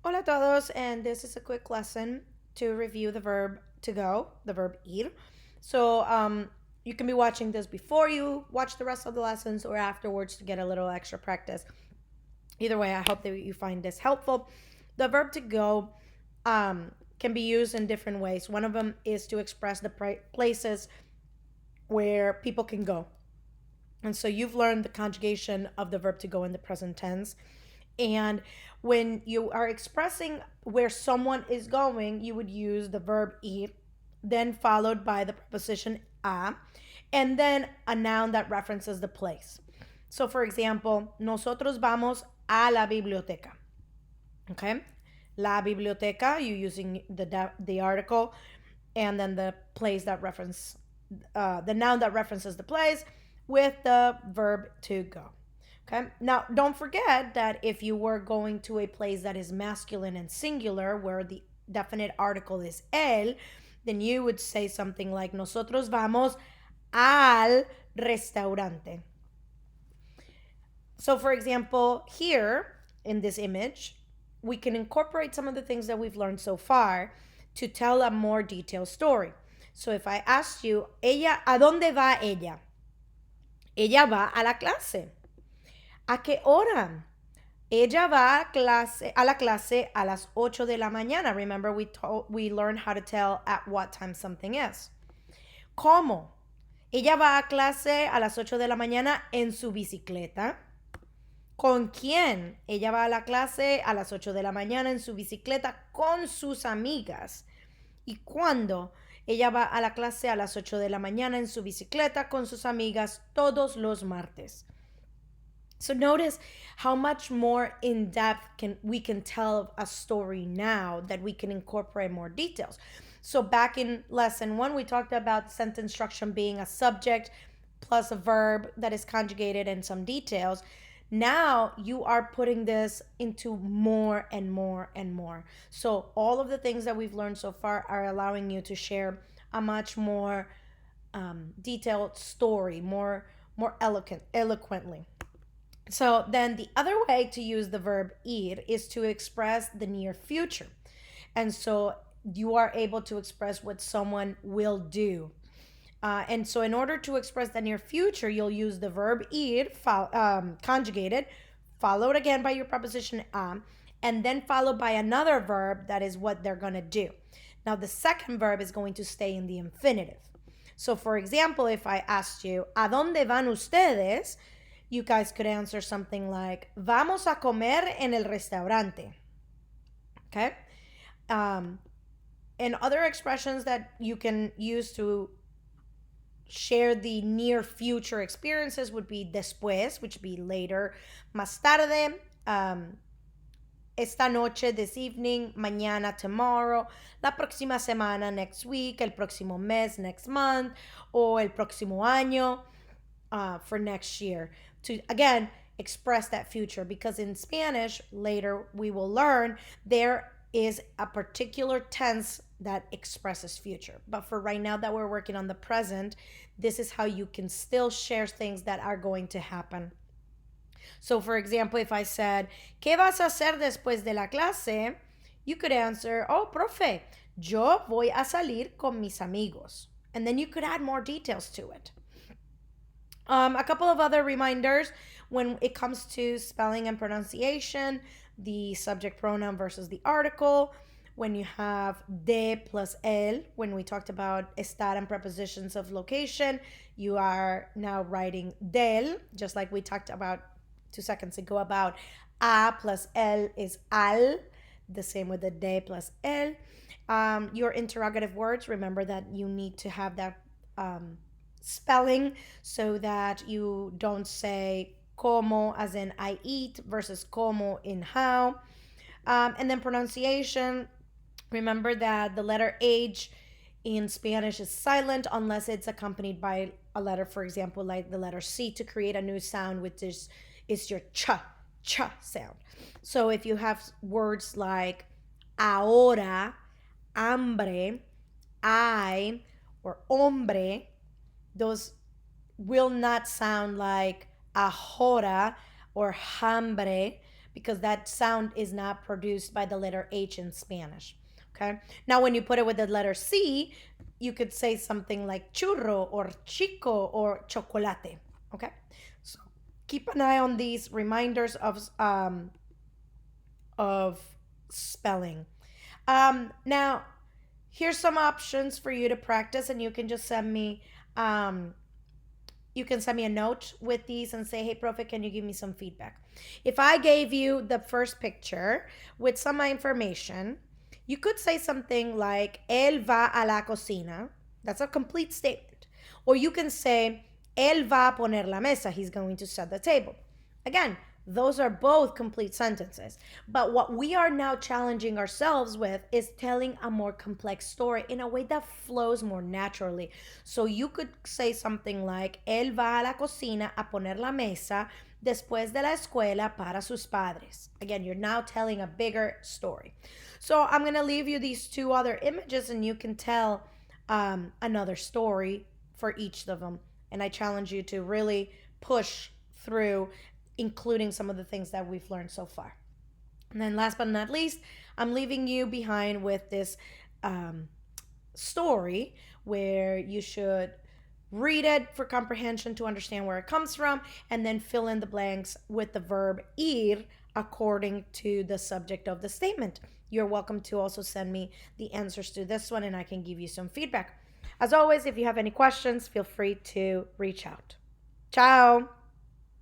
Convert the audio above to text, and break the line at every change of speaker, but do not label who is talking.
Hola a todos, and this is a quick lesson to review the verb to go, the verb ir. So you can be watching this before you watch the rest of the lessons or afterwards to get a little extra practice. Either way, I hope that you find this helpful. The verb to go can be used in different ways. One of them is to express the places where people can go. And so you've learned the conjugation of the verb to go in the present tense. And when you are expressing where someone is going, you would use the verb ir, then followed by the preposition a, and then a noun that references the place. So, for example, nosotros vamos a la biblioteca. Okay? La biblioteca, you using the article and then the place that the noun that references the place with the verb to go. Okay. Now, don't forget that if you were going to a place that is masculine and singular, where the definite article is él, then you would say something like, nosotros vamos al restaurante. So, for example, here in this image, we can incorporate some of the things that we've learned so far to tell a more detailed story. So, if I asked you, ¿a dónde va ella? Ella va a la clase. ¿A qué hora? Ella va a la clase a las 8 de la mañana. Remember, we learned how to tell at what time something is. ¿Cómo? Ella va a clase a las 8 de la mañana en su bicicleta. ¿Con quién? Ella va a la clase a las 8 de la mañana en su bicicleta con sus amigas. ¿Y cuándo? Ella va a la clase a las 8 de la mañana en su bicicleta con sus amigas todos los martes. So notice how much more in depth we can tell a story now that we can incorporate more details. So back in lesson 1, we talked about sentence structure being a subject plus a verb that is conjugated and some details. Now you are putting this into more and more and more. So all of the things that we've learned so far are allowing you to share a much more detailed story, more eloquently. So then the other way to use the verb ir is to express the near future. And so you are able to express what someone will do. And so in order to express the near future, you'll use the verb ir, conjugated, followed again by your preposition a, and then followed by another verb that is what they're going to do. Now, the second verb is going to stay in the infinitive. So, for example, if I asked you, ¿a dónde van ustedes? You guys could answer something like, vamos a comer en el restaurante. Okay? And other expressions that you can use to share the near future experiences would be después, which would be later, más tarde, esta noche, this evening, mañana, tomorrow, la próxima semana, next week, el próximo mes, next month, o el próximo año, for next year. To, again, express that future, because in Spanish, later we will learn, there is a particular tense that expresses future. But for right now that we're working on the present, this is how you can still share things that are going to happen. So, for example, if I said, ¿qué vas a hacer después de la clase? You could answer, oh, profe, yo voy a salir con mis amigos. And then you could add more details to it. A couple of other reminders when it comes to spelling and pronunciation, the subject pronoun versus the article. When you have de plus el, when we talked about estar and prepositions of location, you are now writing del, just like we talked about 2 seconds ago about a plus el is al, the same with the de plus el. Your interrogative words, remember that you need to have that spelling so that you don't say como as in I eat versus como in how. And then pronunciation, remember that the letter H in Spanish is silent unless it's accompanied by a letter, for example, like the letter C to create a new sound, which is your cha sound. So if you have words like ahora, hambre, I, or hombre, those will not sound like ahora or hambre, because that sound is not produced by the letter H in Spanish. Okay. Now, when you put it with the letter C, you could say something like churro or chico or chocolate. Okay. So keep an eye on these reminders of spelling. Now, here's some options for you to practice, and you can just send me a note with these and say, hey, profe, can you give me some feedback? If I gave you the first picture with some information, you could say something like, él va a la cocina. That's a complete statement. Or you can say, él va a poner la mesa. He's going to set the table. Again, those are both complete sentences. But what we are now challenging ourselves with is telling a more complex story in a way that flows more naturally. So you could say something like, él va a la cocina a poner la mesa después de la escuela para sus padres. Again, you're now telling a bigger story. So I'm going to leave you these two other images, and you can tell another story for each of them. And I challenge you to really push through including some of the things that we've learned so far. And then last but not least, I'm leaving you behind with this story where you should read it for comprehension to understand where it comes from, and then fill in the blanks with the verb ir according to the subject of the statement. You're welcome to also send me the answers to this one, and I can give you some feedback. As always, if you have any questions, feel free to reach out. Ciao!